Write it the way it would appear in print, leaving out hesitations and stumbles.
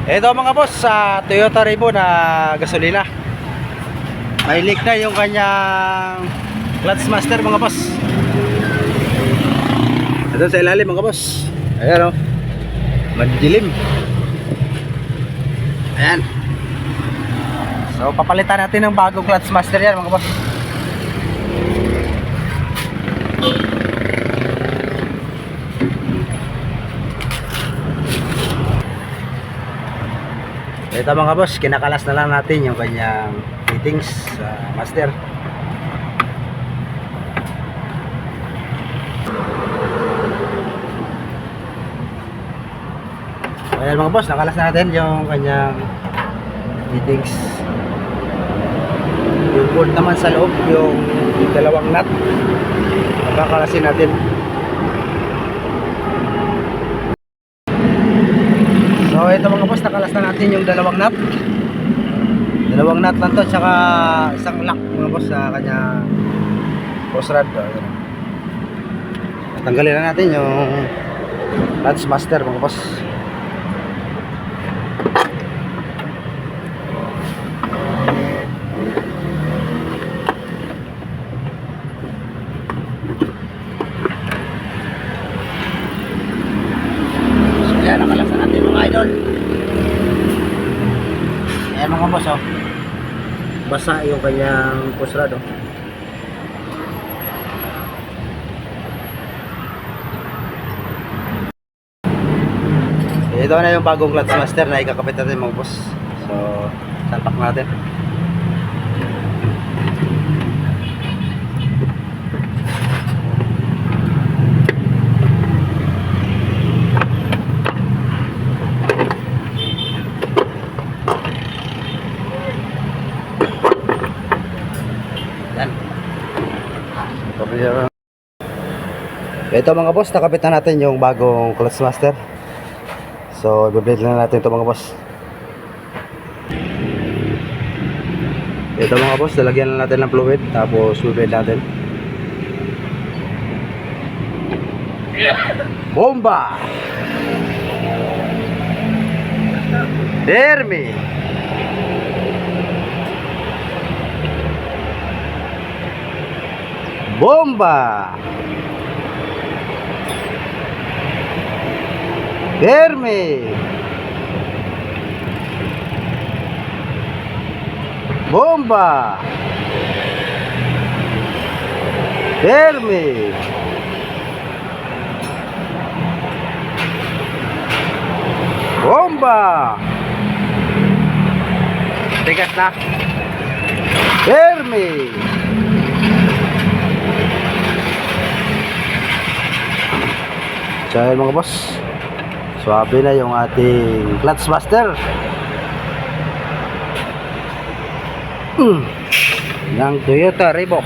Ito mga boss, sa Toyota Revo na gasolina. May leak na yung kanyang clutch master mga boss. Ito sa ilalim mga boss. Ayan o, madilim. Ayan. So papalitan natin ng bagong clutch master yan mga boss. Ito mga boss, kinakalas na lang natin yung kanyang fittings sa master. Ayan mga boss, nakalas na natin yung kanyang fittings. Yung bolt naman sa loob, yung dalawang nut, nakakalasin natin. So ito mga boss, nakalas na natin yung dalawang nut. Dalawang nut lang to, tsaka isang lock mga boss sa kanya post rod. Tanggalin na natin yung clutch master mga boss. Ayan, nakalasan natin mga idol. Ayan mga boss, oh. Basa yung kanyang push rod, oh. Ito na yung bagong clutch master na ikakabit natin mga boss. So, salpak natin. Ito mga boss, nakapit na natin yung bagong clutch master. So, i-blade na natin ito mga boss. Ito mga boss, lalagyan na natin ng fluid, tapos i-blade natin. Bomba! Dermi! Bomba! Dermi! Bomba! Dermi! Bomba! Tigas na. Dermi! So ayun mga boss, swabe na yung ating clutch master ng Toyota Revo.